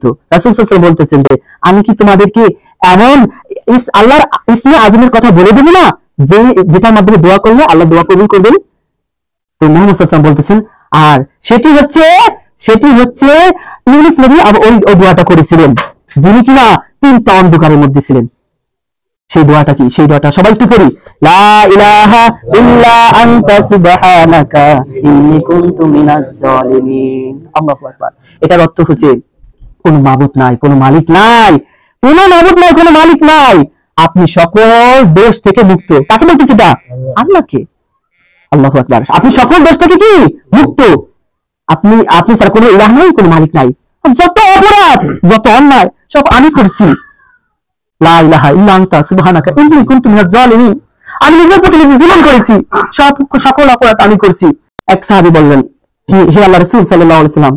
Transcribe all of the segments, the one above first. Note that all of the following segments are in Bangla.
তো রাসূল সাল্লাল্লাহু আলাইহি ওয়াসাল্লাম বলতেছেন যে আমি কি তোমাদেরকে এমন আল্লাহর ইসমে আজমের কথা বলে দেব না যে যেটার মাধ্যমে দোয়া করলে আল্লাহ দোয়া কবুল করবেন। তো মুহাম্মদ সাল্লাল্লাহু আলাইহি ওয়াসাল্লাম বলতেছেন আর সেটি হচ্ছে ইউনূস নবী ওই দোয়াটা করেছিলেন যিনি কিনা তিনটা অন্ধকারের মধ্যে ছিলেন। সেই দোয়াটা কি? সেই দোয়াটা সবাই একটু পড়ি, লা ইলাহা ইল্লা আনতা সুবহানাকা ইন্নী কুনতু মিনাজ জালিমিন। আল্লাহু আকবার। এটার অর্থ হচ্ছে কোনো মাবুদ নাই, কোনো মালিক নাই, কোনো মাবুদ নাই, কোনো মালিক নাই, আপনি সকল দোষ থেকে মুক্ত। কাকে বলতেছে এটা? আল্লাহকে। আল্লাহু আকবার। আপনি সকল দোষ থেকে কি মুক্ত, আপনি স্যার কোনো ইলাহ নাই, কোনো মালিক নাই, যত অপরাধ যত অন্যায় সব আমি করছি, লা ইলাহা ইল্লা আনতা সুবহানাকা ইন্নী কুনতু মিনাজ জালিমিন, আমি নিজের প্রতি জুলুম করেছি, সকল অপরাধ আমি করছি। এক সাহাবী বললেন, হে আল্লাহর রাসূল সাল্লাল্লাহু আলাইহি ওয়াসাল্লাম,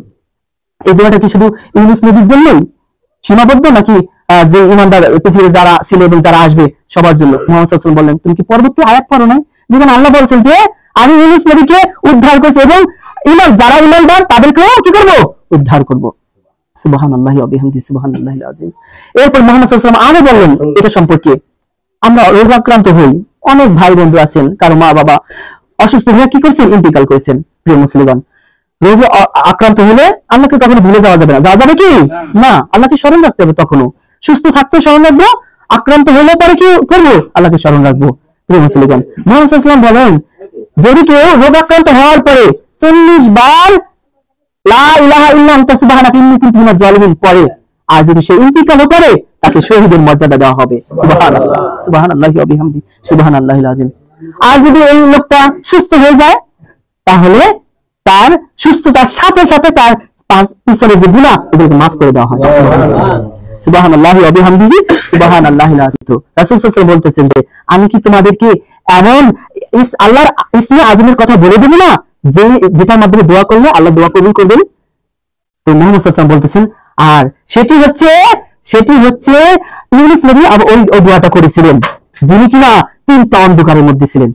এই দোয়াটা কি শুধু ইউনূস নবীর জন্যই সীমাবদ্ধ নাকি যে ঈমানদার পৃথিবীতে যারা ছিল এবং যারা আসবে সবার জন্য? মুহাম্মদ সাল্লাল্লাহু আলাইহি ওয়াসাল্লাম বললেন, তুমি কি পরবর্তী আয়াত পড়ো নাই যেখানে আল্লাহ বলেছেন যে আমি ইউনূস নবীকে উদ্ধার করেছি এবং যারা ঈমানদার তাদেরকেও কি করব? উদ্ধার করব। সুবহানাল্লাহি ওয়া বিহামদিহি সুবহানাল্লাহিল আযীম। এরপর মুহাম্মদ সাল্লাল্লাহু আলাইহি ওয়াসাল্লাম আরো বললেন এটা সম্পর্কে, আমরা রোগাক্রান্ত হই, অনেক ভাই বন্ধু আছেন কারো মা বাবা অসুস্থ হয়ে কি করছেন? ইন্তেকাল করেছেন। প্রিয় মুসলিমগণ, রোগে আক্রান্ত হলে আল্লাহকে কখনো ভুলে যাওয়া যাবে না। যাওয়া যাবে কি না, আল্লাহকে স্মরণ রাখতে হবে। তখনও সুস্থ থাকতে স্মরণ রাখবো, আক্রান্ত হলে পরে কি করবো? আল্লাহকে স্মরণ রাখবো। প্রিয় মুসলিমগণ, মুহাম্মদ সাল্লাল্লাহু আলাইহি ওয়াসাল্লাম বলেন যদি কেউ রোগাক্রান্ত হওয়ার পরে 40 বার লা ইলাহা ইল্লা আনতা সুবহানাকা ইন্নী কুনতু মিনাজ জালিমিন পড়ে, আর যদি সে ইন্তিকাল করে তাকে শহীদের মর্যাদা দেওয়া হবে। সুবহানাল্লাহ, সুবহানাল্লাহি ওয়া বিহামদিহি সুবহানাল্লাহিল আযীম। আর যদি এই লোকটা সুস্থ হয়ে যায় তাহলে তার সুস্থতার সাথে সাথে তার পিছনে যে গুনাহ এগুলোকে মাফ করে দেওয়া হয়। সুবহানাল্লাহি ওয়া বিহামদিহি সুবহানাল্লাহিল আযীম। তো রাসূল সাল্লাল্লাহু আলাইহি ওয়াসাল্লাম বলতেছেন যে আমি কি তোমাদেরকে এমন আল্লাহর ইসমে আজমের কথা বলে দেব না যে যেটার মাধ্যমে দোয়া করলে আল্লাহ দোয়া কবুল করবেন। তো মুহাম্মদ সাল্লাল্লাহু আলাইহি ওয়াসাল্লাম বলতেছেন আর সেটি হচ্ছে ইউনূস নবী ওই দোয়াটা করেছিলেন যিনি কিনা তিনটা অন্ধকারের মধ্যে ছিলেন।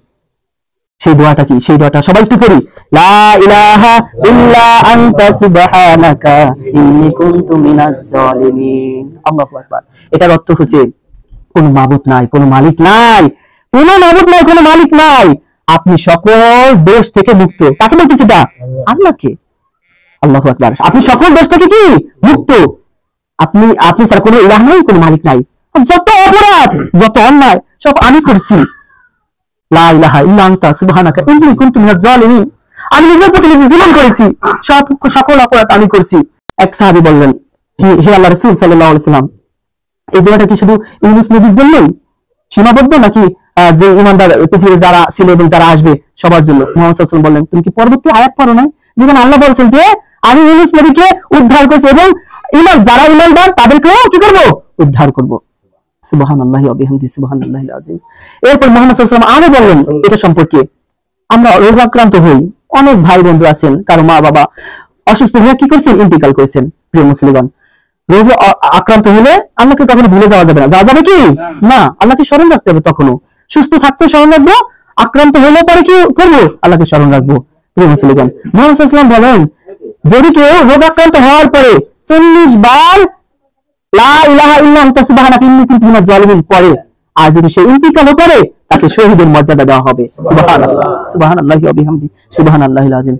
সেই দোয়াটা কি? সেই দোয়াটা সবাই একটু পড়ি, লা ইলাহা ইল্লা আনতা সুবহানাকা ইন্নী কুনতু মিনাজ জালিমিন। আল্লাহু আকবার। এটার অর্থ হচ্ছে কোনো মাবুদ নাই, কোনো মালিক নাই, কোনো মাবুদ নাই, কোনো মালিক নাই, আপনি সকল দোষ থেকে মুক্ত। কাকে বলতেছে এটা? আল্লাহকে। আল্লাহু আকবার। আপনি সকল দোষ থেকে কি মুক্ত, আপনি স্যার কোনো ইলাহ নাই, কোনো মালিক নাই, যত অপরাধ যত অন্যায় সব আমি করছি, লা ইলাহা ইল্লা আনতা সুবহানাকা ইন্নী কুনতু মিনাজ জালিমিন, আমি নিজের প্রতি জুলুম করেছি, সকল অপরাধ আমি করছি। এক সাহাবী বললেন, হে আল্লাহর রাসূল সাল্লাল্লাহু আলাইহি ওয়াসাল্লাম, এই দোয়াটা কি শুধু ইউনূস নবীর জন্যই সীমাবদ্ধ নাকি যে ঈমানদার পৃথিবীতে যারা ছিল এবং যারা আসবে সবার জন্য? মুহাম্মদ সাল্লাল্লাহু আলাইহি ওয়াসাল্লাম বললেন, তুমি কি পরবর্তী আয়াত পড়ো নাই যেখানে আল্লাহ বলেছেন যে আমি ইউনূস নবীকে উদ্ধার করেছি এবং যারা ঈমানদার তাদেরকেও কি করব? উদ্ধার করব। সুবহানাল্লাহি ওয়া বিহামদিহি সুবহানাল্লাহিল আযীম। এরপর মুহাম্মদ সাল্লাল্লাহু আলাইহি ওয়াসাল্লাম আরো বললেন এটা সম্পর্কে, আমরা রোগাক্রান্ত হই, অনেক ভাই বন্ধু আছেন কারো মা বাবা অসুস্থ হয়ে কি করছেন? ইন্তেকাল করেছেন। প্রিয় মুসলিমগণ, রোগে আক্রান্ত হলে আল্লাহকে কখনো ভুলে যাওয়া যাবে না। যাওয়া যাবে কি না, আল্লাহকে স্মরণ রাখতে হবে। তখনও সুস্থ থাকতে স্মরণ রাখবো, আক্রান্ত হলে পরে কি করবো? আল্লাহকে স্মরণ রাখবো। প্রিয় মুসলিমগণ, মুহাম্মদ সাল্লাল্লাহু আলাইহি ওয়াসাল্লাম বলেন যদি কেউ রোগাক্রান্ত হওয়ার পরে 40 বার লা ইলাহা ইল্লা আনতা সুবহানাকা ইন্নী কুনতু মিনাজ জালিমিন পড়ে, আর যদি সে ইন্তিকাল করে তাকে শহীদের মর্যাদা দেওয়া হবে। সুবহানাল্লাহ, সুবহানাল্লাহি ওয়া বিহামদিহি সুবহানাল্লাহিল আযীম।